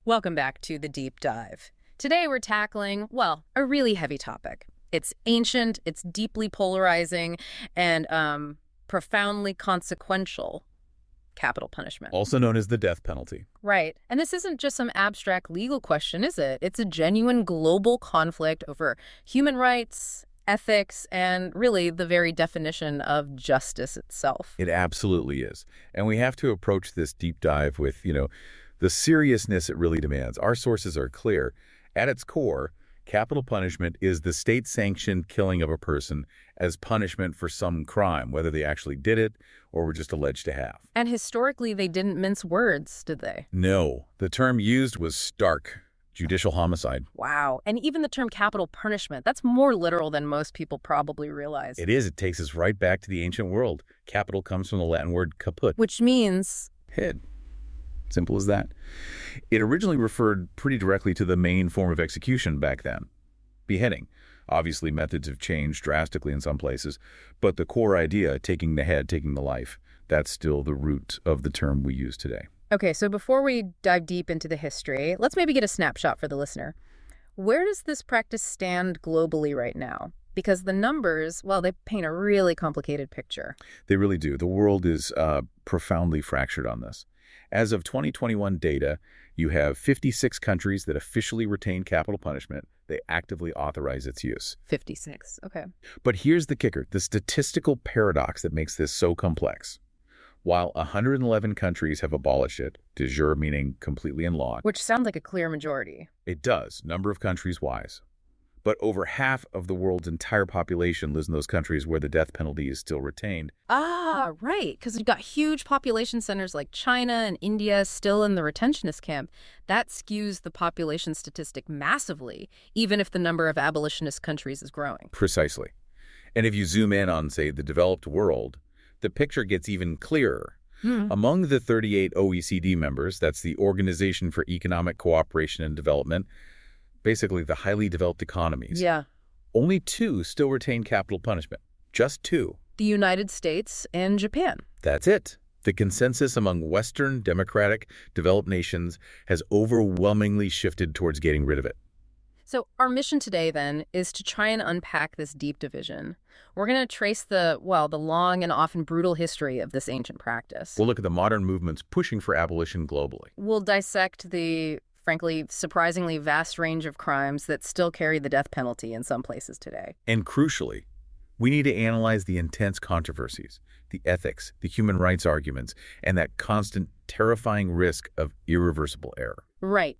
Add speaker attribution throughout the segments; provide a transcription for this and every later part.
Speaker 1: Welcome back to The Deep Dive. Today we're tackling, well, a really heavy topic. It's ancient, it's deeply polarizing, and profoundly consequential: capital punishment.
Speaker 2: Also known as the death penalty.
Speaker 1: Right. And this isn't just some abstract legal question, is it? It's a genuine global conflict over human rights, ethics, and really the very definition of justice itself.
Speaker 2: It absolutely is. And we have to approach this deep dive with, the seriousness it really demands. Our sources are clear. At its core, capital punishment is the state-sanctioned killing of a person as punishment for some crime, whether they actually did it or were just alleged to have.
Speaker 1: And historically, they didn't mince words, did they?
Speaker 2: No, the term used was stark: judicial homicide.
Speaker 1: Wow. And even the term capital punishment, that's more literal than most people probably realize.
Speaker 2: It is. It takes us right back to the ancient world. Capital comes from the Latin word caput.
Speaker 1: Which means?
Speaker 2: Head. Simple as that. It originally referred pretty directly to the main form of execution back then: beheading. Obviously, methods have changed drastically in some places, but the core idea, taking the head, taking the life, that's still the root of the term we use today.
Speaker 1: Okay, so before we dive deep into the history, let's maybe get a snapshot for the listener. Where does this practice stand globally right now? Because the numbers, well, they paint a really complicated picture.
Speaker 2: They really do. The world is profoundly fractured on this. As of 2021 data, you have 56 countries that officially retain capital punishment. They actively authorize its use.
Speaker 1: 56, okay.
Speaker 2: But here's the kicker, the statistical paradox that makes this so complex. While 111 countries have abolished it, de jure meaning completely in law.
Speaker 1: Which sounds like a clear majority.
Speaker 2: It does, number of countries wise. But over half of the world's entire population lives in those countries where the death penalty is still retained.
Speaker 1: Ah, right, because you've got huge population centers like China and India still in the retentionist camp. That skews the population statistic massively, even if the number of abolitionist countries is growing.
Speaker 2: Precisely. And if you zoom in on, say, the developed world, the picture gets even clearer. Among the 38 OECD members, that's the Organization for Economic Cooperation and Development, basically the highly developed economies.
Speaker 1: Yeah.
Speaker 2: Only 2 still retain capital punishment. Just 2.
Speaker 1: The United States and Japan.
Speaker 2: That's it. The consensus among Western, democratic, developed nations has overwhelmingly shifted towards getting rid of it.
Speaker 1: So our mission today, then, is to try and unpack this deep division. We're going to trace the long and often brutal history of this ancient practice.
Speaker 2: We'll look at the modern movements pushing for abolition globally.
Speaker 1: We'll dissect the, frankly, surprisingly vast range of crimes that still carry the death penalty in some places today.
Speaker 2: And crucially, we need to analyze the intense controversies, the ethics, the human rights arguments, and that constant, terrifying risk of irreversible error.
Speaker 1: Right.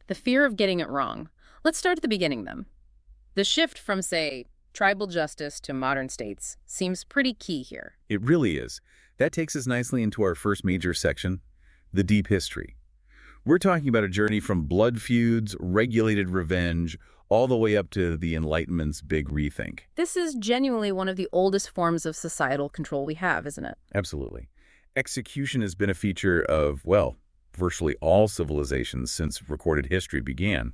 Speaker 1: The fear of getting it wrong. Let's start at the beginning, then. The shift from, say, tribal justice to modern states seems pretty key here.
Speaker 2: It really is. That takes us nicely into our first major section, the deep history. We're talking about a journey from blood feuds, regulated revenge, all the way up to the Enlightenment's big rethink.
Speaker 1: This is genuinely one of the oldest forms of societal control we have, isn't it?
Speaker 2: Absolutely. Execution has been a feature of, well, virtually all civilizations since recorded history began.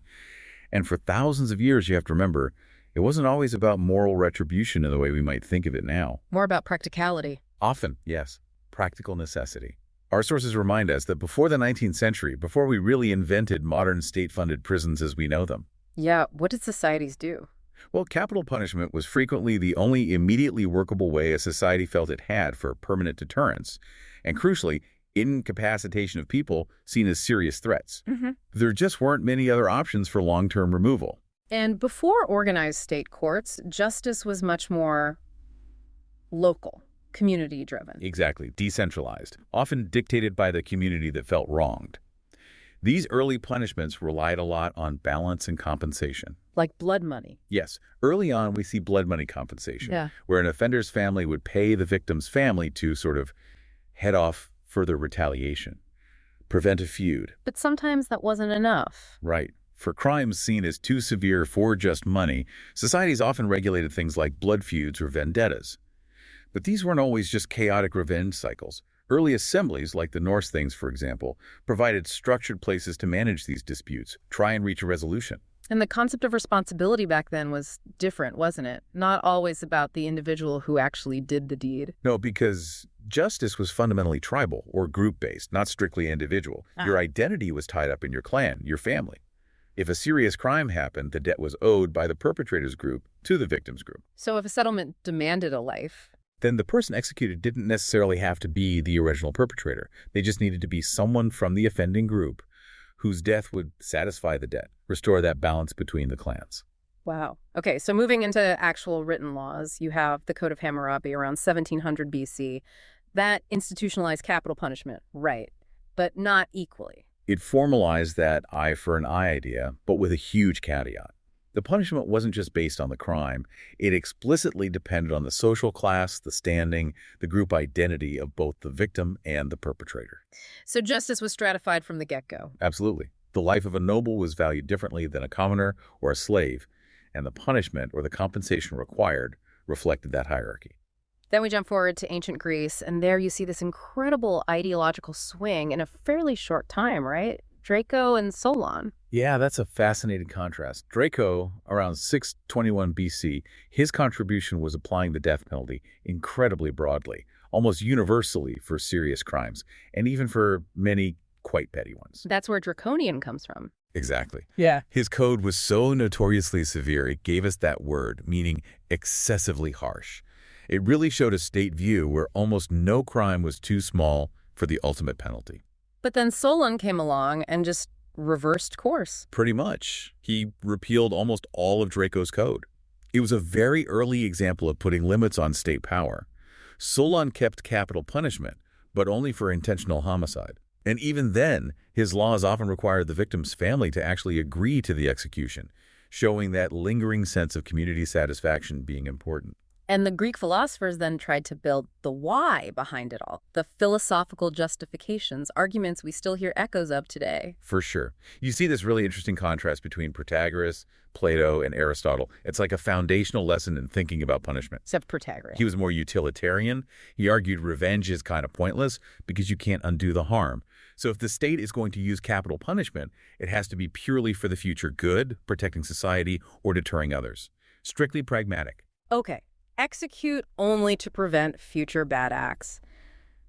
Speaker 2: And for thousands of years, you have to remember, it wasn't always about moral retribution in the way we might think of it now.
Speaker 1: More about practicality.
Speaker 2: Often, yes, practical necessity. Our sources remind us that before the 19th century, before we really invented modern state-funded prisons as we know them.
Speaker 1: Yeah, what did societies do?
Speaker 2: Well, capital punishment was frequently the only immediately workable way a society felt it had for permanent deterrence. And crucially, incapacitation of people seen as serious threats. There just weren't many other options for long-term removal.
Speaker 1: And before organized state courts, justice was much more local, community-driven.
Speaker 2: Exactly, decentralized, often dictated by the community that felt wronged. These early punishments relied a lot on balance and compensation.
Speaker 1: Like blood money.
Speaker 2: Yes, early on we see blood money compensation, where an offender's family would pay the victim's family to sort of head off further retaliation, prevent a feud.
Speaker 1: But sometimes that wasn't enough.
Speaker 2: Right. For crimes seen as too severe for just money, societies often regulated things like blood feuds or vendettas. But these weren't always just chaotic revenge cycles. Early assemblies, like the Norse things, for example, provided structured places to manage these disputes, try and reach a resolution.
Speaker 1: And the concept of responsibility back then was different, wasn't it? Not always about the individual who actually did the deed.
Speaker 2: No, because Justice was fundamentally tribal or group-based, not strictly individual. Your identity was tied up in your clan, your family. If a serious crime happened, the debt was owed by the perpetrator's group to the victim's group.
Speaker 1: So if a settlement demanded a life,
Speaker 2: Then the person executed didn't necessarily have to be the original perpetrator. They just needed to be someone from the offending group whose death would satisfy the debt, restore that balance between the clans.
Speaker 1: wow. Okay, so moving into actual written laws, you have the Code of Hammurabi around 1700 BC. That institutionalized capital punishment, right, but not equally.
Speaker 2: It formalized that eye for an eye idea, but with a huge caveat. The punishment wasn't just based on the crime. It explicitly depended on the social class, the standing, the group identity of both the victim and the perpetrator.
Speaker 1: So justice was stratified from the get-go.
Speaker 2: Absolutely. The life of a noble was valued differently than a commoner or a slave, and the punishment or the compensation required reflected that hierarchy.
Speaker 1: Then we jump forward to ancient Greece, and there you see this incredible ideological swing in a fairly short time, right? Draco and Solon.
Speaker 2: Yeah, that's a fascinating contrast. Draco, around 621 BC, his contribution was applying the death penalty incredibly broadly, almost universally for serious crimes, and even for many quite petty ones.
Speaker 1: That's where draconian comes from.
Speaker 2: Exactly.
Speaker 1: Yeah.
Speaker 2: His code was so notoriously severe, it gave us that word, meaning excessively harsh. It really showed a state view where almost no crime was too small for the ultimate penalty.
Speaker 1: But then Solon came along and just reversed course.
Speaker 2: Pretty much. He repealed almost all of Draco's code. It was a very early example of putting limits on state power. Solon kept capital punishment, but only for intentional homicide. And even then, his laws often required the victim's family to actually agree to the execution, showing that lingering sense of community satisfaction being important.
Speaker 1: And the Greek philosophers then tried to build the why behind it all, the philosophical justifications, arguments we still hear echoes of today.
Speaker 2: For sure. You see this really interesting contrast between Protagoras, Plato, and Aristotle. It's like a foundational lesson in thinking about punishment.
Speaker 1: Except Protagoras.
Speaker 2: He was more utilitarian. He argued revenge is kind of pointless because you can't undo the harm. So if the state is going to use capital punishment, it has to be purely for the future good, protecting society, or deterring others. Strictly pragmatic.
Speaker 1: Okay. Execute only to prevent future bad acts.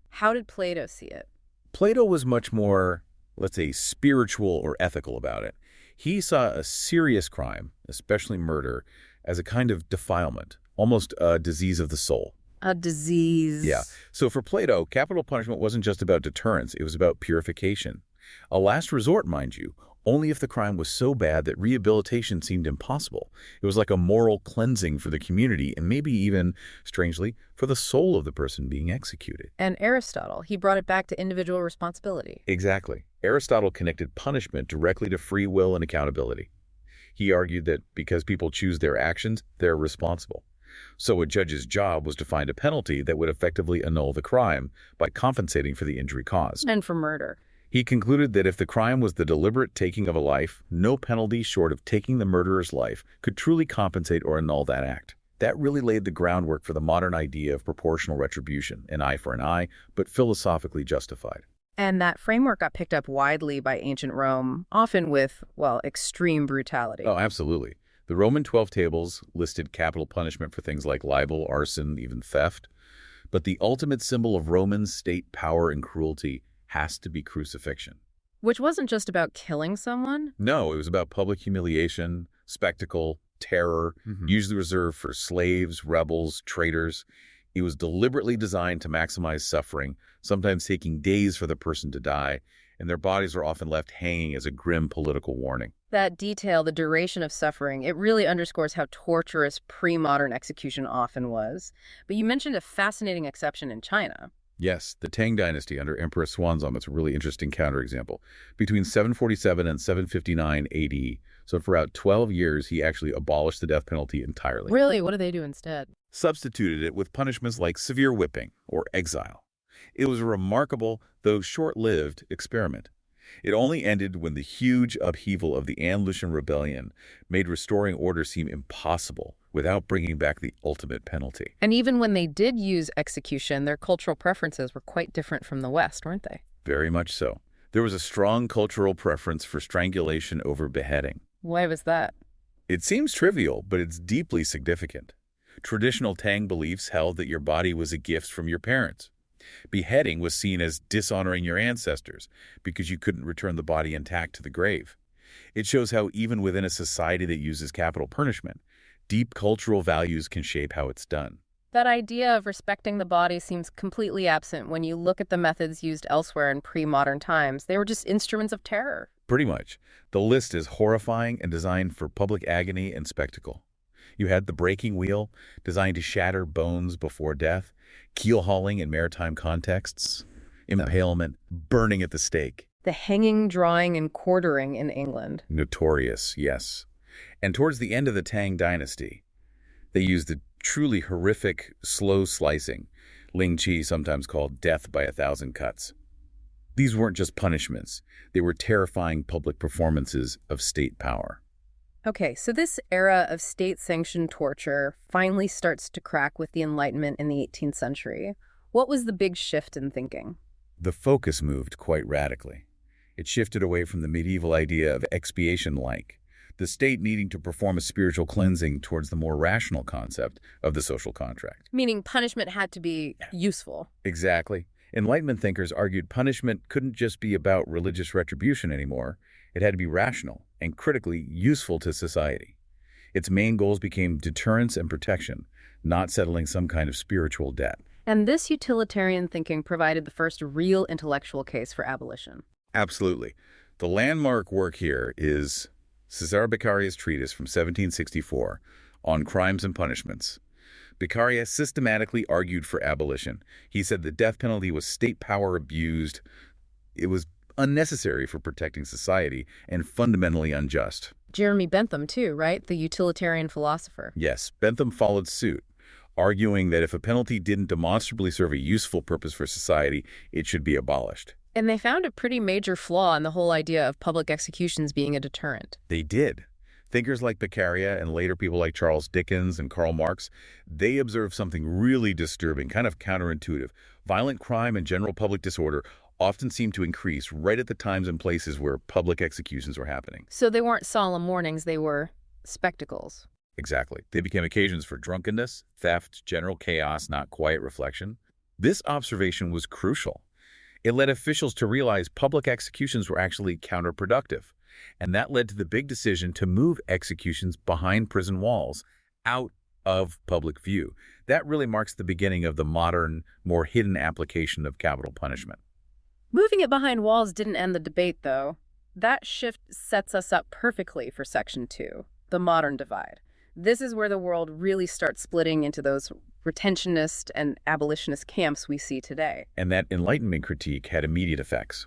Speaker 1: How did Plato see it?
Speaker 2: Plato was much more, let's say, spiritual or ethical about it. He saw a serious crime, especially murder, as a kind of defilement, almost a disease of the soul.
Speaker 1: A disease.
Speaker 2: Yeah. So for Plato, capital punishment wasn't just about deterrence, it was about purification. A last resort, mind you, only if the crime was so bad that rehabilitation seemed impossible. It was like a moral cleansing for the community and maybe even, strangely, for the soul of the person being executed.
Speaker 1: And Aristotle, he brought it back to individual responsibility.
Speaker 2: Exactly. Aristotle connected punishment directly to free will and accountability. He argued that because people choose their actions, they're responsible. So a judge's job was to find a penalty that would effectively annul the crime by compensating for the injury caused.
Speaker 1: And for murder.
Speaker 2: He concluded that if the crime was the deliberate taking of a life, no penalty short of taking the murderer's life could truly compensate or annul that act. That really laid the groundwork for the modern idea of proportional retribution, an eye for an eye, but philosophically justified.
Speaker 1: And that framework got picked up widely by ancient Rome, often with, well, extreme brutality.
Speaker 2: Oh, absolutely. The Roman 12 tables listed capital punishment for things like libel, arson, even theft. But the ultimate symbol of Roman state power and cruelty has to be crucifixion.
Speaker 1: Which wasn't just about killing someone.
Speaker 2: No, it was about public humiliation, spectacle, terror, usually reserved for slaves, rebels, traitors. It was deliberately designed to maximize suffering, sometimes taking days for the person to die, and their bodies were often left hanging as a grim political warning.
Speaker 1: That detail, the duration of suffering, it really underscores how torturous pre-modern execution often was. But you mentioned a fascinating exception in China.
Speaker 2: Yes, the Tang dynasty under Emperor Xuanzong is a really interesting counterexample. Between 747 and 759 AD, so for about 12 years, he actually abolished the death penalty entirely.
Speaker 1: Really? What do they do instead?
Speaker 2: Substituted it with punishments like severe whipping or exile. It was a remarkable, though short-lived, experiment. It only ended when the huge upheaval of the An Lushan Rebellion made restoring order seem impossible without bringing back the ultimate penalty.
Speaker 1: And even when they did use execution, their cultural preferences were quite different from the West, weren't they?
Speaker 2: Very much so. There was a strong cultural preference for strangulation over beheading.
Speaker 1: Why was that?
Speaker 2: It seems trivial, but it's deeply significant. Traditional Tang beliefs held that your body was a gift from your parents. Beheading was seen as dishonoring your ancestors because you couldn't return the body intact to the grave. It shows how even within a society that uses capital punishment, deep cultural values can shape how it's done.
Speaker 1: That idea of respecting the body seems completely absent when you look at the methods used elsewhere in pre-modern times. They were just instruments of terror.
Speaker 2: Pretty much. The list is horrifying and designed for public agony and spectacle. You had the breaking wheel, designed to shatter bones before death, keel hauling in maritime contexts, impalement, burning at the stake.
Speaker 1: The hanging, drawing, and quartering in England.
Speaker 2: Notorious, yes. And towards the end of the Tang dynasty, they used the truly horrific slow slicing, Ling Chi sometimes called death by 1,000 cuts. These weren't just punishments. They were terrifying public performances of state power.
Speaker 1: Okay, so this era of state-sanctioned torture finally starts to crack with the Enlightenment in the 18th century. What was the big shift in thinking?
Speaker 2: The focus moved quite radically. It shifted away from the medieval idea of expiation-like, the state needing to perform a spiritual cleansing, towards the more rational concept of the social contract.
Speaker 1: Meaning punishment had to be useful.
Speaker 2: Exactly. Enlightenment thinkers argued punishment couldn't just be about religious retribution anymore. It had to be rational and critically useful to society. Its main goals became deterrence and protection, not settling some kind of spiritual debt.
Speaker 1: And this utilitarian thinking provided the first real intellectual case for abolition.
Speaker 2: Absolutely. The landmark work here is Cesare Beccaria's treatise from 1764 on crimes and punishments. Beccaria systematically argued for abolition. He said the death penalty was state power abused. It was unnecessary for protecting society and fundamentally unjust.
Speaker 1: Jeremy Bentham, too, right? The utilitarian philosopher.
Speaker 2: Yes, Bentham followed suit, arguing that if a penalty didn't demonstrably serve a useful purpose for society, it should be abolished.
Speaker 1: And they found a pretty major flaw in the whole idea of public executions being a deterrent.
Speaker 2: They did. Thinkers like Beccaria and later people like Charles Dickens and Karl Marx, they observed something really disturbing, kind of counterintuitive. Violent crime and general public disorder often seemed to increase right at the times and places where public executions were happening.
Speaker 1: So they weren't solemn warnings, they were spectacles.
Speaker 2: Exactly. They became occasions for drunkenness, theft, general chaos, not quiet reflection. This observation was crucial. It led officials to realize public executions were actually counterproductive. And that led to the big decision to move executions behind prison walls, out of public view. That really marks the beginning of the modern, more hidden application of capital punishment.
Speaker 1: Moving it behind walls didn't end the debate, though. That shift sets us up perfectly for Section 2, the modern divide. This is where the world really starts splitting into those retentionist and abolitionist camps we see today.
Speaker 2: And that Enlightenment critique had immediate effects.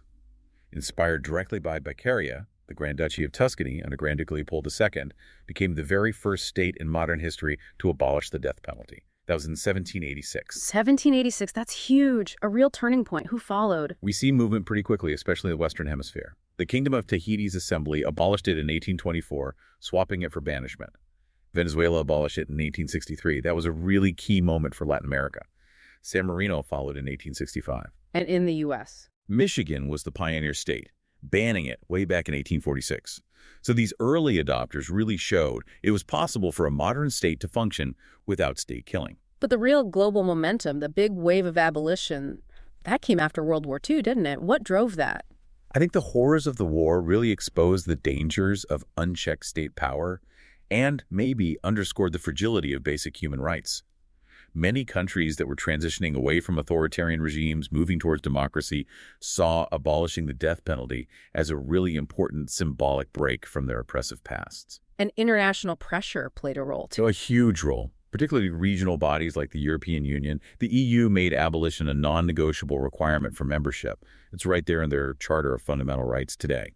Speaker 2: Inspired directly by Beccaria, the Grand Duchy of Tuscany under Grand Duke Leopold II became the very first state in modern history to abolish the death penalty. That was in 1786.
Speaker 1: 1786, that's huge. A real turning point. Who followed?
Speaker 2: We see movement pretty quickly, especially in the Western Hemisphere. The Kingdom of Tahiti's assembly abolished it in 1824, swapping it for banishment. Venezuela abolished it in 1863. That was a really key moment for Latin America. San Marino followed in 1865.
Speaker 1: And in the U.S.?
Speaker 2: Michigan was the pioneer state, banning it way back in 1846. So these early adopters really showed it was possible for a modern state to function without state killing.
Speaker 1: But the real global momentum, the big wave of abolition, that came after World War II, didn't it? What drove that?
Speaker 2: I think the horrors of the war really exposed the dangers of unchecked state power and maybe underscored the fragility of basic human rights. Many countries that were transitioning away from authoritarian regimes, moving towards democracy, saw abolishing the death penalty as a really important symbolic break from their oppressive pasts.
Speaker 1: And international pressure played a role, too.
Speaker 2: So a huge role, particularly regional bodies like the European Union. The EU made abolition a non-negotiable requirement for membership. It's right there in their Charter of Fundamental Rights today.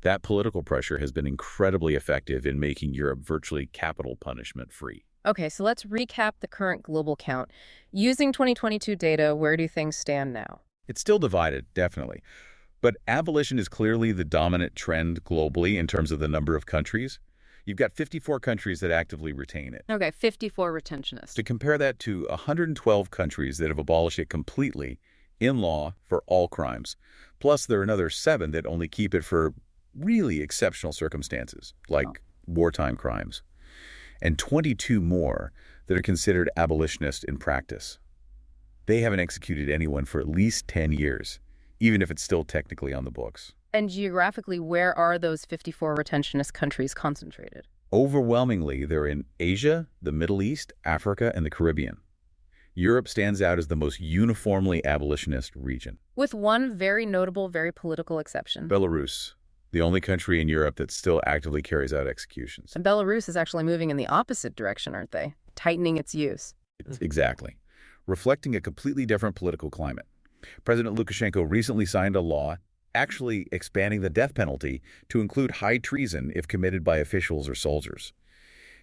Speaker 2: That political pressure has been incredibly effective in making Europe virtually capital punishment free.
Speaker 1: Okay, so let's recap the current global count. Using 2022 data, where do things stand now?
Speaker 2: It's still divided, definitely. But abolition is clearly the dominant trend globally in terms of the number of countries. You've got 54 countries that actively retain it.
Speaker 1: Okay, 54 retentionists.
Speaker 2: To compare that to 112 countries that have abolished it completely in law for all crimes. Plus, there are another 7 that only keep it for really exceptional circumstances, like wartime crimes. And 22 more that are considered abolitionist in practice. They haven't executed anyone for at least 10 years, even if it's still technically on the books.
Speaker 1: And geographically, where are those 54 retentionist countries concentrated?
Speaker 2: Overwhelmingly, they're in Asia, the Middle East, Africa, and the Caribbean. Europe stands out as the most uniformly abolitionist region.
Speaker 1: With one very notable, very political exception.
Speaker 2: Belarus, the only country in Europe that still actively carries out executions.
Speaker 1: And Belarus is actually moving in the opposite direction, aren't they? Tightening its use.
Speaker 2: Exactly. Reflecting a completely different political climate. President Lukashenko recently signed a law actually expanding the death penalty to include high treason if committed by officials or soldiers.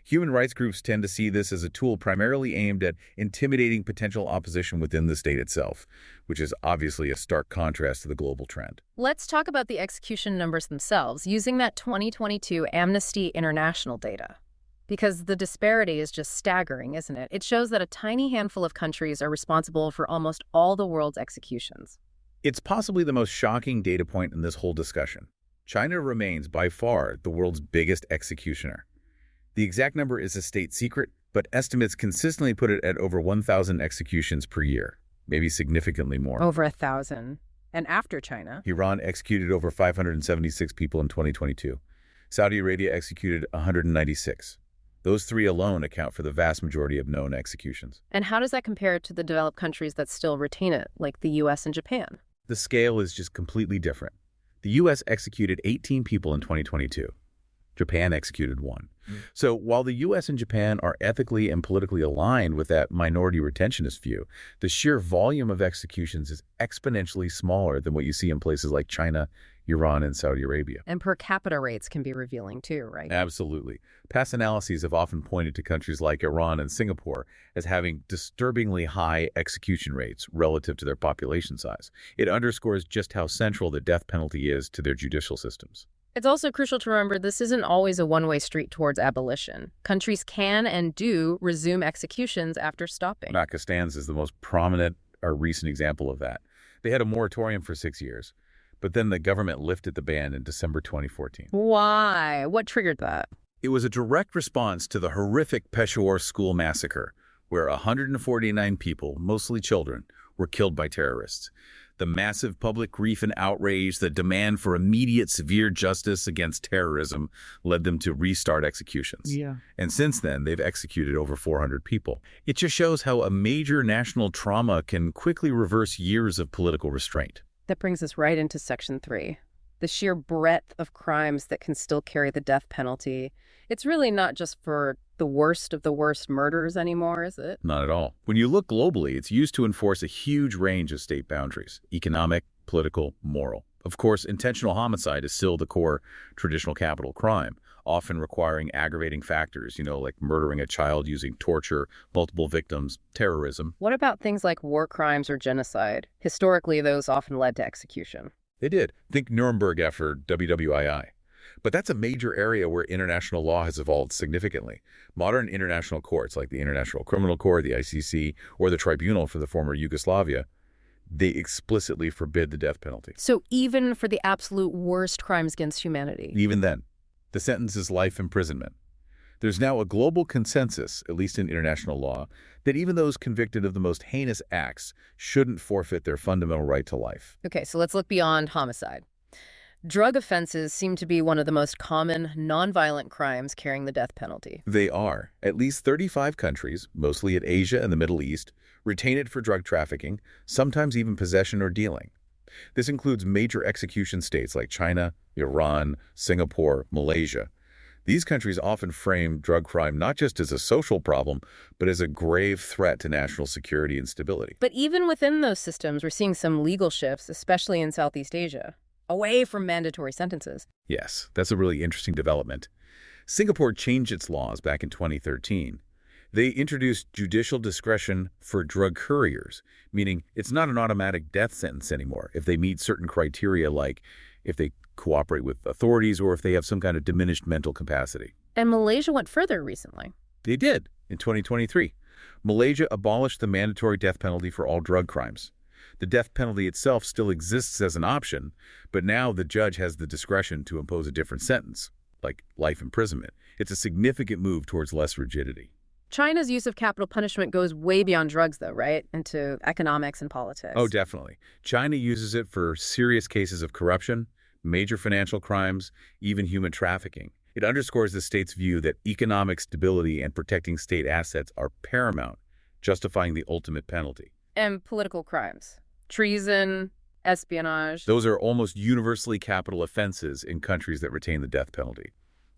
Speaker 2: Human rights groups tend to see this as a tool primarily aimed at intimidating potential opposition within the state itself, which is obviously a stark contrast to the global trend.
Speaker 1: Let's talk about the execution numbers themselves, using that 2022 Amnesty International data. Because the disparity is just staggering, isn't it? It shows that a tiny handful of countries are responsible for almost all the world's executions.
Speaker 2: It's possibly the most shocking data point in this whole discussion. China remains by far the world's biggest executioner. The exact number is a state secret, but estimates consistently put it at over 1,000 executions per year, maybe significantly more.
Speaker 1: Over 1,000. And after China?
Speaker 2: Iran executed over 576 people in 2022. Saudi Arabia executed 196. Those three alone account for the vast majority of known executions.
Speaker 1: And how does that compare to the developed countries that still retain it, like the US and Japan?
Speaker 2: The scale is just completely different. The U.S. executed 18 people in 2022. Japan executed 1. So while the U.S. and Japan are ethically and politically aligned with that minority retentionist view, the sheer volume of executions is exponentially smaller than what you see in places like China, Iran, and Saudi Arabia.
Speaker 1: And per capita rates can be revealing too, right?
Speaker 2: Absolutely. Past analyses have often pointed to countries like Iran and Singapore as having disturbingly high execution rates relative to their population size. It underscores just how central the death penalty is to their judicial systems.
Speaker 1: It's also crucial to remember this isn't always a one-way street towards abolition. Countries can and do resume executions after stopping.
Speaker 2: Pakistan's is the most prominent or recent example of that. They had a moratorium for 6 years, but then the government lifted the ban in December 2014.
Speaker 1: Why? What triggered that?
Speaker 2: It was a direct response to the horrific Peshawar school massacre, where 149 people, mostly children, were killed by terrorists. The massive public grief and outrage, the demand for immediate severe justice against terrorism led them to restart executions. And since then, they've executed over 400 people. It just shows how a major national trauma can quickly reverse years of political restraint.
Speaker 1: That brings us right into Section 3. The sheer breadth of crimes that can still carry the death penalty. It's really not just for the worst of the worst murders anymore, is it?
Speaker 2: Not at all. When you look globally, it's used to enforce a huge range of state boundaries: economic, political, moral. Of course, intentional homicide is still the core traditional capital crime, often requiring aggravating factors, like murdering a child using torture, multiple victims, terrorism.
Speaker 1: What about things like war crimes or genocide? Historically, those often led to execution.
Speaker 2: They did. Think Nuremberg after WWII. But that's a major area where international law has evolved significantly. Modern international courts, like the International Criminal Court, the ICC, or the Tribunal for the former Yugoslavia, they explicitly forbid the death penalty.
Speaker 1: So even for the absolute worst crimes against humanity?
Speaker 2: Even then, the sentence is life imprisonment. There's now a global consensus, at least in international law, that even those convicted of the most heinous acts shouldn't forfeit their fundamental right to life.
Speaker 1: Okay, so let's look beyond homicide. Drug offenses seem to be one of the most common nonviolent crimes carrying the death penalty.
Speaker 2: They are. At least 35 countries, mostly in Asia and the Middle East, retain it for drug trafficking, sometimes even possession or dealing. This includes major execution states like China, Iran, Singapore, Malaysia. These countries often frame drug crime not just as a social problem, but as a grave threat to national security and stability.
Speaker 1: But even within those systems, we're seeing some legal shifts, especially in Southeast Asia, away from mandatory sentences.
Speaker 2: Yes, that's a really interesting development. Singapore changed its laws back in 2013. They introduced judicial discretion for drug couriers, meaning it's not an automatic death sentence anymore if they meet certain criteria, like if they cooperate with authorities or if they have some kind of diminished mental capacity.
Speaker 1: And Malaysia went further recently.
Speaker 2: They did in 2023. Malaysia abolished the mandatory death penalty for all drug crimes. The death penalty itself still exists as an option, but now the judge has the discretion to impose a different sentence, like life imprisonment. It's a significant move towards less rigidity.
Speaker 1: China's use of capital punishment goes way beyond drugs, though, right? Into economics and
Speaker 2: Oh,
Speaker 1: politics.
Speaker 2: definitely. China uses it for serious cases of corruption, major financial crimes, even human trafficking. It underscores the state's view that economic stability and protecting state assets are paramount, justifying the ultimate penalty.
Speaker 1: And political crimes. Treason, espionage.
Speaker 2: Those are almost universally capital offenses in countries that retain the death penalty.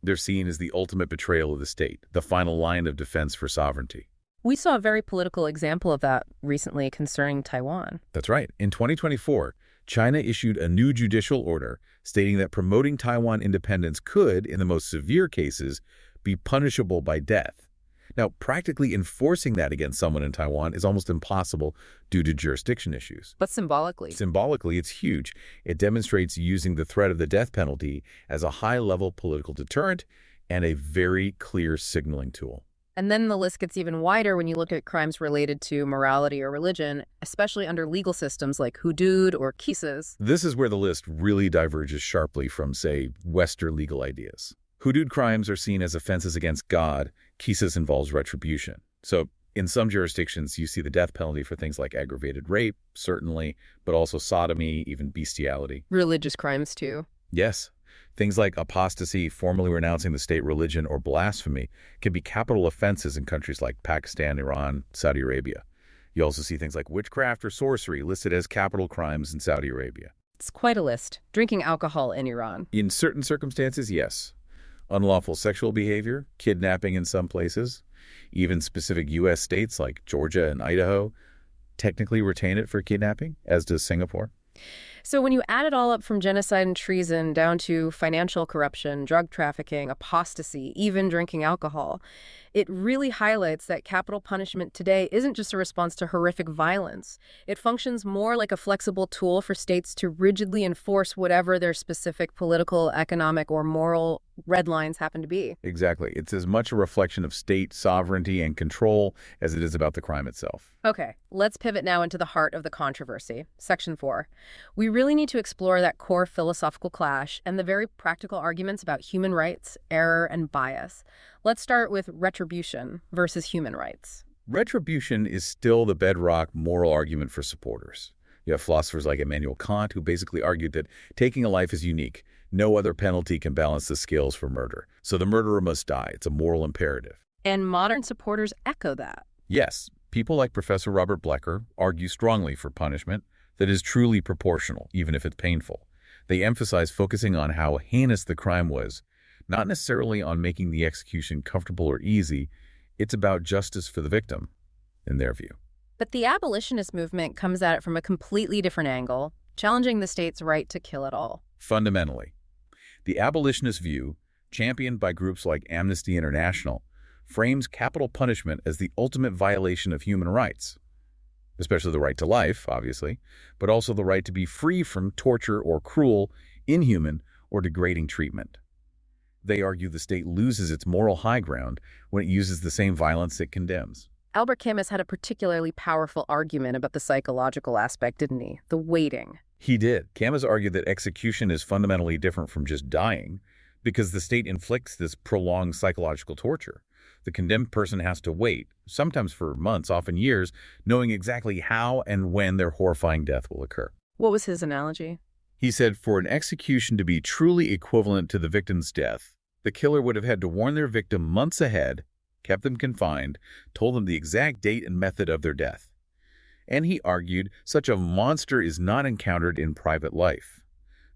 Speaker 2: They're seen as the ultimate betrayal of the state, the final line of defense for sovereignty.
Speaker 1: We saw a very political example of that recently concerning Taiwan.
Speaker 2: That's right. In 2024, China issued a new judicial order stating that promoting Taiwan independence could, in the most severe cases, be punishable by death. Now, practically enforcing that against someone in Taiwan is almost impossible due to jurisdiction issues.
Speaker 1: But symbolically.
Speaker 2: Symbolically, it's huge. It demonstrates using the threat of the death penalty as a high-level political deterrent and a very clear signaling tool.
Speaker 1: And then the list gets even wider when you look at crimes related to morality or religion, especially under legal systems like hudud or qisas.
Speaker 2: This is where the list really diverges sharply from, say, Western legal ideas. Hudud crimes are seen as offenses against God. Qisas involves retribution. So in some jurisdictions, you see the death penalty for things like aggravated rape, certainly, but also sodomy, even bestiality.
Speaker 1: Religious crimes, too.
Speaker 2: Yes. Things like apostasy, formally renouncing the state religion, or blasphemy can be capital offenses in countries like Pakistan, Iran, Saudi Arabia. You also see things like witchcraft or sorcery listed as capital crimes in Saudi Arabia.
Speaker 1: It's quite a list. Drinking alcohol in Iran.
Speaker 2: In certain circumstances, yes. Unlawful sexual behavior, kidnapping in some places, even specific U.S. states like Georgia and Idaho technically retain it for kidnapping, as does Singapore.
Speaker 1: So when you add it all up from genocide and treason down to financial corruption, drug trafficking, apostasy, even drinking alcohol, it really highlights that capital punishment today isn't just a response to horrific violence. It functions more like a flexible tool for states to rigidly enforce whatever their specific political, economic, or moral red lines happen to be.
Speaker 2: Exactly. It's as much a reflection of state sovereignty and control as it is about the crime itself.
Speaker 1: Okay, let's pivot now into the heart of the controversy, Section 4. We really need to explore that core philosophical clash and the very practical arguments about human rights, error, and bias. Let's start with retribution versus human rights.
Speaker 2: Retribution is still the bedrock moral argument for supporters. You have philosophers like Immanuel Kant who basically argued that taking a life is unique. No other penalty can balance the scales for murder. So the murderer must die. It's a moral imperative.
Speaker 1: And modern supporters echo that.
Speaker 2: Yes, people like Professor Robert Blecker argue strongly for punishment that is truly proportional, even if it's painful. They emphasize focusing on how heinous the crime was, not necessarily on making the execution comfortable or easy. It's about justice for the victim, in their view.
Speaker 1: But the abolitionist movement comes at it from a completely different angle, challenging the state's right to kill at all.
Speaker 2: Fundamentally, the abolitionist view, championed by groups like Amnesty International, frames capital punishment as the ultimate violation of human rights, especially the right to life, obviously, but also the right to be free from torture or cruel, inhuman, or degrading treatment. They argue the state loses its moral high ground when it uses the same violence it condemns.
Speaker 1: Albert Camus had a particularly powerful argument about the psychological aspect, didn't he? The waiting.
Speaker 2: He did. Camus argued that execution is fundamentally different from just dying because the state inflicts this prolonged psychological torture. The condemned person has to wait, sometimes for months, often years, knowing exactly how and when their horrifying death will occur.
Speaker 1: What was his analogy?
Speaker 2: He said for an execution to be truly equivalent to the victim's death, the killer would have had to warn their victim months ahead, kept them confined, told them the exact date and method of their death. And he argued such a monster is not encountered in private life.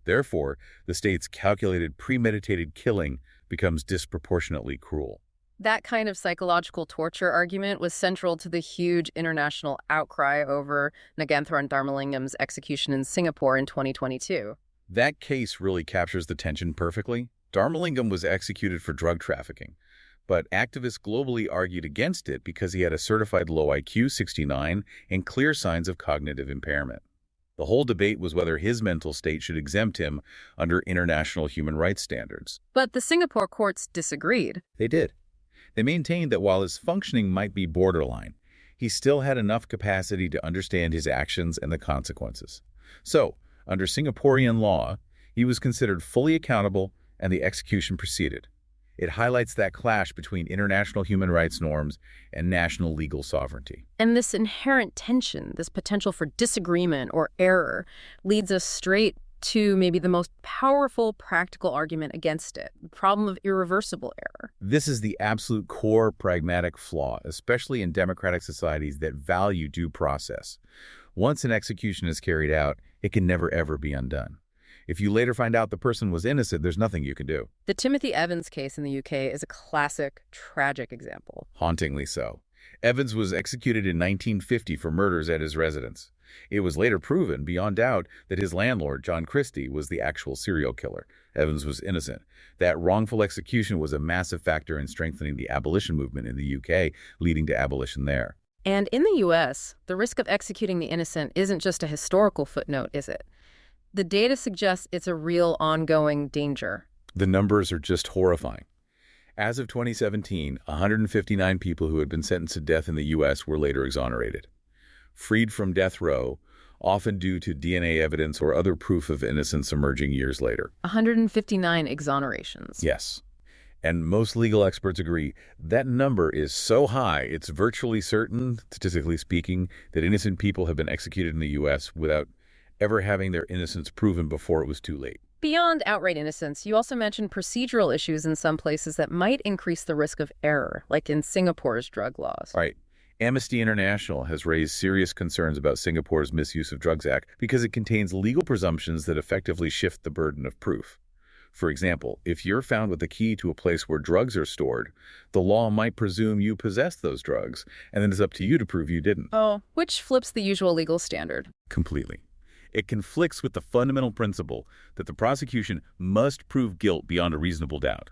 Speaker 2: Therefore, the state's calculated, premeditated killing becomes disproportionately cruel.
Speaker 1: That kind of psychological torture argument was central to the huge international outcry over Naganthran Dharmalingam's execution in Singapore in 2022.
Speaker 2: That case really captures the tension perfectly. Dharmalingam was executed for drug trafficking, but activists globally argued against it because he had a certified low IQ, 69, and clear signs of cognitive impairment. The whole debate was whether his mental state should exempt him under international human rights standards.
Speaker 1: But the Singapore courts disagreed.
Speaker 2: They did. They maintained that while his functioning might be borderline, he still had enough capacity to understand his actions and the consequences. So, under Singaporean law, he was considered fully accountable and the execution proceeded. It highlights that clash between international human rights norms and national legal sovereignty.
Speaker 1: And this inherent tension, this potential for disagreement or error, leads us straight to maybe the most powerful practical argument against it, the problem of irreversible error.
Speaker 2: This is the absolute core pragmatic flaw, especially in democratic societies that value due process. Once an execution is carried out, it can never ever be undone. If you later find out the person was innocent, there's nothing you can do.
Speaker 1: The Timothy Evans case in the UK is a classic, tragic example.
Speaker 2: Hauntingly so. Evans was executed in 1950 for murders at his residence. It was later proven, beyond doubt, that his landlord, John Christie, was the actual serial killer. Evans was innocent. That wrongful execution was a massive factor in strengthening the abolition movement in the UK, leading to abolition there.
Speaker 1: And in the US, the risk of executing the innocent isn't just a historical footnote, is it? The data suggests it's a real ongoing danger.
Speaker 2: The numbers are just horrifying. As of 2017, 159 people who had been sentenced to death in the U.S. were later exonerated. Freed from death row, often due to DNA evidence or other proof of innocence emerging years later.
Speaker 1: 159 exonerations.
Speaker 2: Yes. And most legal experts agree that number is so high, it's virtually certain, statistically speaking, that innocent people have been executed in the U.S. without ever having their innocence proven before it was too late.
Speaker 1: Beyond outright innocence, you also mentioned procedural issues in some places that might increase the risk of error, like in Singapore's drug laws.
Speaker 2: Right. Amnesty International has raised serious concerns about Singapore's Misuse of Drugs Act because it contains legal presumptions that effectively shift the burden of proof. For example, if you're found with the key to a place where drugs are stored, the law might presume you possessed those drugs, and then it's up to you to prove you didn't.
Speaker 1: Oh, which flips the usual legal standard.
Speaker 2: Completely. It conflicts with the fundamental principle that the prosecution must prove guilt beyond a reasonable doubt.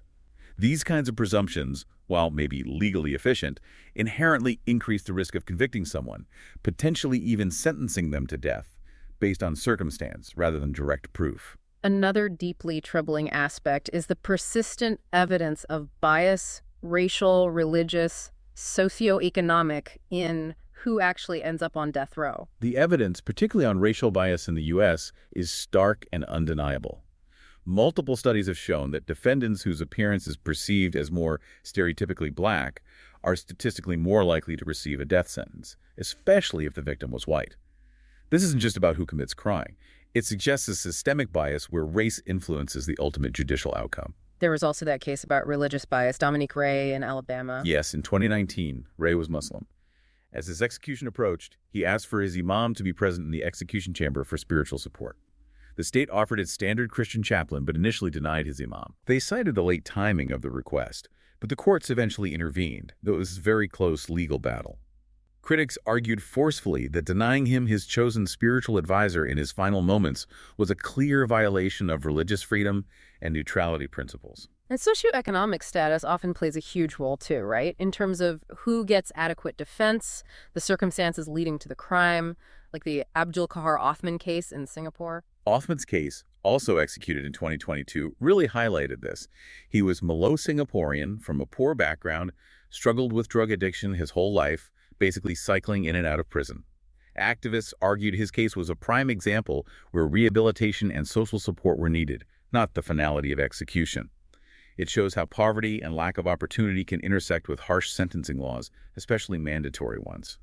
Speaker 2: These kinds of presumptions, while maybe legally efficient, inherently increase the risk of convicting someone, potentially even sentencing them to death, based on circumstance rather than direct proof.
Speaker 1: Another deeply troubling aspect is the persistent evidence of bias, racial, religious, socioeconomic, in who actually ends up on death row.
Speaker 2: The evidence, particularly on racial bias in the U.S., is stark and undeniable. Multiple studies have shown that defendants whose appearance is perceived as more stereotypically black are statistically more likely to receive a death sentence, especially if the victim was white. This isn't just about who commits crime. It suggests a systemic bias where race influences the ultimate judicial outcome.
Speaker 1: There was also that case about religious bias, Dominique Ray in Alabama.
Speaker 2: Yes, in 2019, Ray was Muslim. As his execution approached, he asked for his imam to be present in the execution chamber for spiritual support. The state offered its standard Christian chaplain, but initially denied his imam. They cited the late timing of the request, but the courts eventually intervened, though it was a very close legal battle. Critics argued forcefully that denying him his chosen spiritual advisor in his final moments was a clear violation of religious freedom and neutrality principles.
Speaker 1: And socioeconomic status often plays a huge role too, right? In terms of who gets adequate defense, the circumstances leading to the crime, like the Abdul Kahar Othman case in Singapore.
Speaker 2: Othman's case, also executed in 2022, really highlighted this. He was Malo Singaporean from a poor background, struggled with drug addiction his whole life, basically cycling in and out of prison. Activists argued his case was a prime example where rehabilitation and social support were needed, not the finality of execution. It shows how poverty and lack of opportunity can intersect with harsh sentencing laws, especially mandatory ones.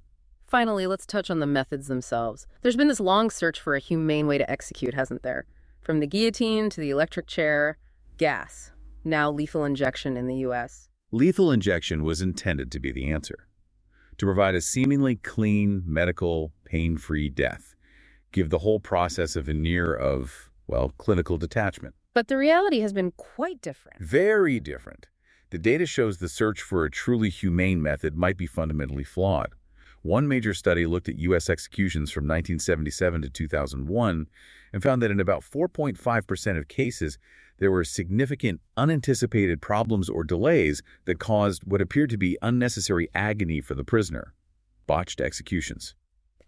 Speaker 1: Finally, let's touch on the methods themselves. There's been this long search for a humane way to execute, hasn't there? From the guillotine to the electric chair, gas, now lethal injection in the U.S.
Speaker 2: Lethal injection was intended to be the answer, to provide a seemingly clean, medical, pain-free death, give the whole process a veneer of, well, clinical detachment.
Speaker 1: But the reality has been quite different.
Speaker 2: Very different. The data shows the search for a truly humane method might be fundamentally flawed. One major study looked at U.S. executions from 1977 to 2001 and found that in about 4.5% of cases, there were significant unanticipated problems or delays that caused what appeared to be unnecessary agony for the prisoner. Botched executions.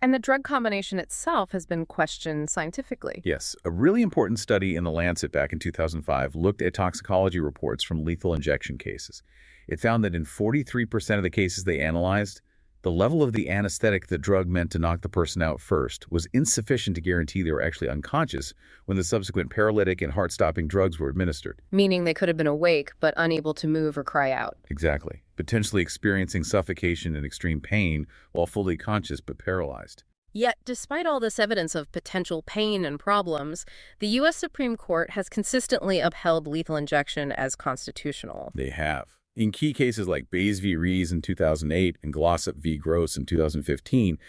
Speaker 1: And the drug combination itself has been questioned scientifically.
Speaker 2: Yes, a really important study in The Lancet back in 2005 looked at toxicology reports from lethal injection cases. It found that in 43% of the cases they analyzed, The level of the anesthetic the drug meant to knock the person out first was insufficient to guarantee they were actually unconscious when the subsequent paralytic and heart-stopping drugs were administered.
Speaker 1: Meaning they could have been awake, but unable to move or cry out.
Speaker 2: Exactly. Potentially experiencing suffocation and extreme pain while fully conscious but paralyzed.
Speaker 1: Yet, despite all this evidence of potential pain and problems, the U.S. Supreme Court has consistently upheld lethal injection as constitutional.
Speaker 2: They have. In key cases like Bays v. Rees in 2008 and Glossop v. Gross in 2015,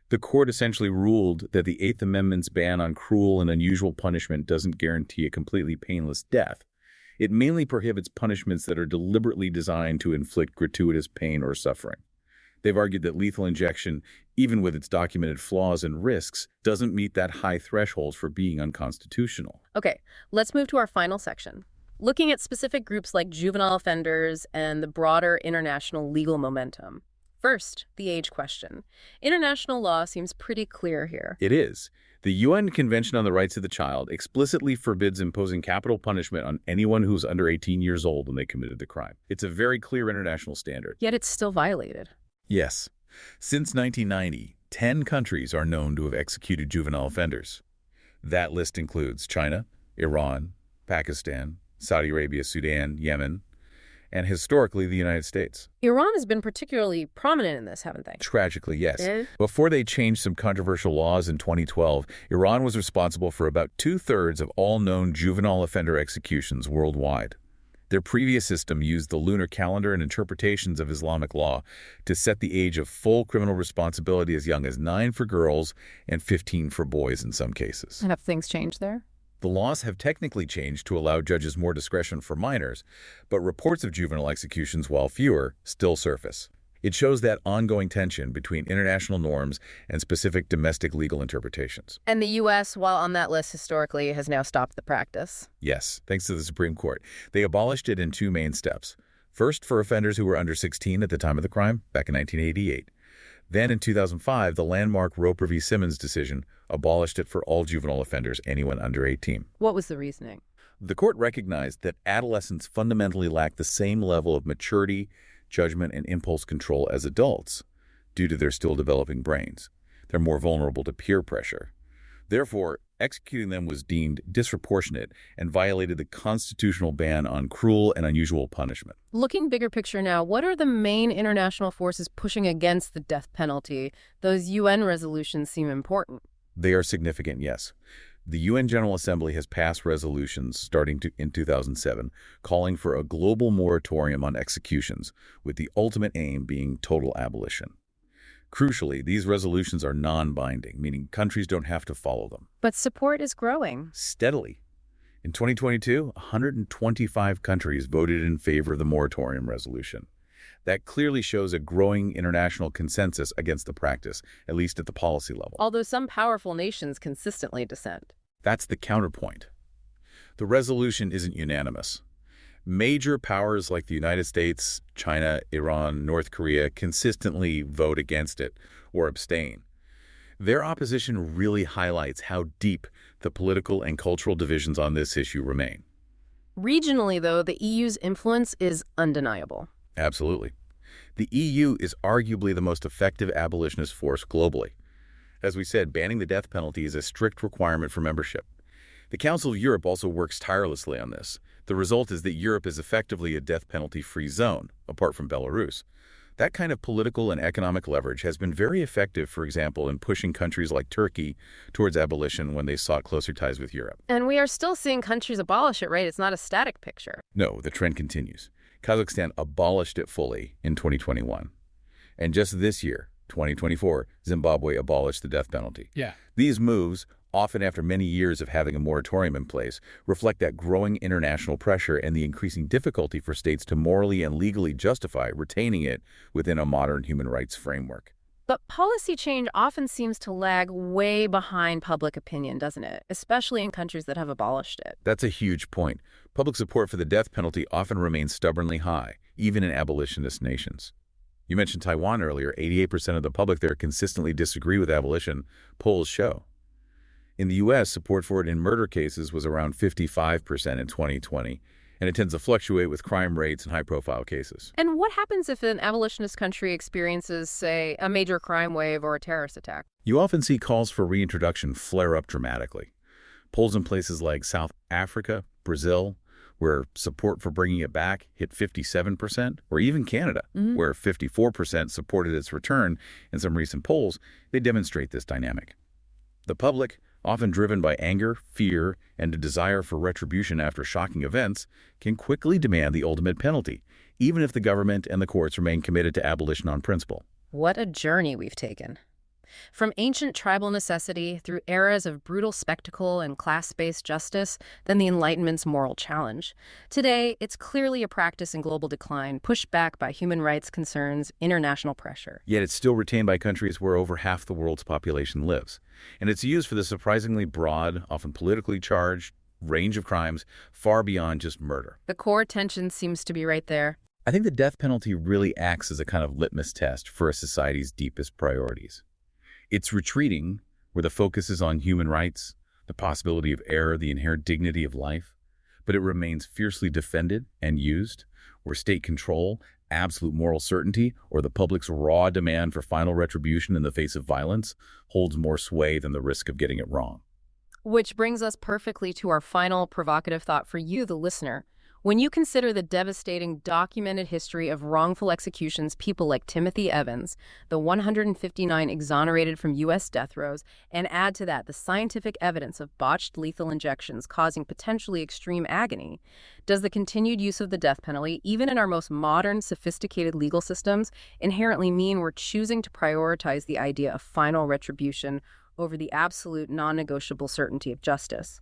Speaker 2: the court essentially ruled that the Eighth Amendment's ban on cruel and unusual punishment doesn't guarantee a completely painless death. It mainly prohibits punishments that are deliberately designed to inflict gratuitous pain or suffering. They've argued that lethal injection, even with its documented flaws and risks, doesn't meet that high threshold for being unconstitutional.
Speaker 1: Okay, let's move to our final section. Looking at specific groups like juvenile offenders and the broader international legal momentum. First, the age question. International law seems pretty clear here.
Speaker 2: It is. The UN Convention on the Rights of the Child explicitly forbids imposing capital punishment on anyone who's under 18 years old when they committed the crime. It's a very clear international standard.
Speaker 1: Yet it's still violated.
Speaker 2: Yes. Since 1990, 10 countries are known to have executed juvenile offenders. That list includes China, Iran, Pakistan, Saudi Arabia, Sudan, Yemen, and historically the United States.
Speaker 1: Iran has been particularly prominent in this, haven't they?
Speaker 2: Tragically, yes. Before they changed some controversial laws in 2012, Iran was responsible for about 2/3 of all known juvenile offender executions worldwide. Their previous system used the lunar calendar and interpretations of Islamic law to set the age of full criminal responsibility as young as 9 for girls and 15 for boys in some cases.
Speaker 1: And have things changed there?
Speaker 2: The laws have technically changed to allow judges more discretion for minors, but reports of juvenile executions, while fewer, still surface. It shows that ongoing tension between international norms and specific domestic legal interpretations.
Speaker 1: And the U.S., while on that list historically, has now stopped the practice.
Speaker 2: Yes, thanks to the Supreme Court. They abolished it in 2 main steps. First, for offenders who were under 16 at the time of the crime, back in 1988. Then, in 2005, the landmark Roper v. Simmons decision abolished it for all juvenile offenders, anyone under 18.
Speaker 1: What was the reasoning?
Speaker 2: The court recognized that adolescents fundamentally lack the same level of maturity, judgment, and impulse control as adults due to their still developing brains. They're more vulnerable to peer pressure. Therefore, executing them was deemed disproportionate and violated the constitutional ban on cruel and unusual punishment.
Speaker 1: Looking bigger picture now, what are the main international forces pushing against the death penalty? Those UN resolutions seem important.
Speaker 2: They are significant, yes. The UN General Assembly has passed resolutions starting in 2007 calling for a global moratorium on executions, with the ultimate aim being total abolition. Crucially, these resolutions are non-binding, meaning countries don't have to follow them.
Speaker 1: But support is growing.
Speaker 2: Steadily. In 2022, 125 countries voted in favor of the moratorium resolution. That clearly shows a growing international consensus against the practice, at least at the policy level.
Speaker 1: Although some powerful nations consistently dissent.
Speaker 2: That's the counterpoint. The resolution isn't unanimous. Major powers like the United States, China, Iran, North Korea consistently vote against it or abstain. Their opposition really highlights how deep the political and cultural divisions on this issue remain.
Speaker 1: Regionally, though, the EU's influence is undeniable.
Speaker 2: Absolutely. The EU is arguably the most effective abolitionist force globally. As we said, banning the death penalty is a strict requirement for membership. The Council of Europe also works tirelessly on this. The result is that Europe is effectively a death penalty-free zone, apart from Belarus. That kind of political and economic leverage has been very effective, for example, in pushing countries like Turkey towards abolition when they sought closer ties with Europe.
Speaker 1: And we are still seeing countries abolish it, right? It's not a static picture.
Speaker 2: No, the trend continues. Kazakhstan abolished it fully in 2021. And just this year, 2024, Zimbabwe abolished the death penalty. These moves, often after many years of having a moratorium in place, reflect that growing international pressure and the increasing difficulty for states to morally and legally justify retaining it within a modern human rights framework.
Speaker 1: But policy change often seems to lag way behind public opinion, doesn't it? Especially in countries that have abolished it.
Speaker 2: That's a huge point. Public support for the death penalty often remains stubbornly high, even in abolitionist nations. You mentioned Taiwan earlier. 88% of the public there consistently disagree with abolition, polls show. In the U.S., support for it in murder cases was around 55% in 2020, and it tends to fluctuate with crime rates and high-profile cases.
Speaker 1: And what happens if an abolitionist country experiences, say, a major crime wave or a terrorist attack?
Speaker 2: You often see calls for reintroduction flare up dramatically. Polls in places like South Africa, Brazil, where support for bringing it back hit 57%, or even Canada, where 54% supported its return in some recent polls, they demonstrate this dynamic. The public, often driven by anger, fear, and a desire for retribution after shocking events, can quickly demand the ultimate penalty, even if the government and the courts remain committed to abolition on principle.
Speaker 1: What a journey we've taken. From ancient tribal necessity through eras of brutal spectacle and class-based justice, then the Enlightenment's moral challenge. Today, it's clearly a practice in global decline, pushed back by human rights concerns, international pressure.
Speaker 2: Yet it's still retained by countries where over half the world's population lives. And it's used for the surprisingly broad, often politically charged, range of crimes far beyond just murder.
Speaker 1: The core tension seems to be right there.
Speaker 2: I think the death penalty really acts as a kind of litmus test for a society's deepest priorities. It's retreating where the focus is on human rights, the possibility of error, the inherent dignity of life, but it remains fiercely defended and used where state control, absolute moral certainty, or the public's raw demand for final retribution in the face of violence holds more sway than the risk of getting it wrong.
Speaker 1: Which brings us perfectly to our final provocative thought for you, the listener. When you consider the devastating documented history of wrongful executions, people like Timothy Evans, the 159 exonerated from U.S. death rows, and add to that the scientific evidence of botched lethal injections causing potentially extreme agony, does the continued use of the death penalty, even in our most modern, sophisticated legal systems, inherently mean we're choosing to prioritize the idea of final retribution over the absolute non-negotiable certainty of justice?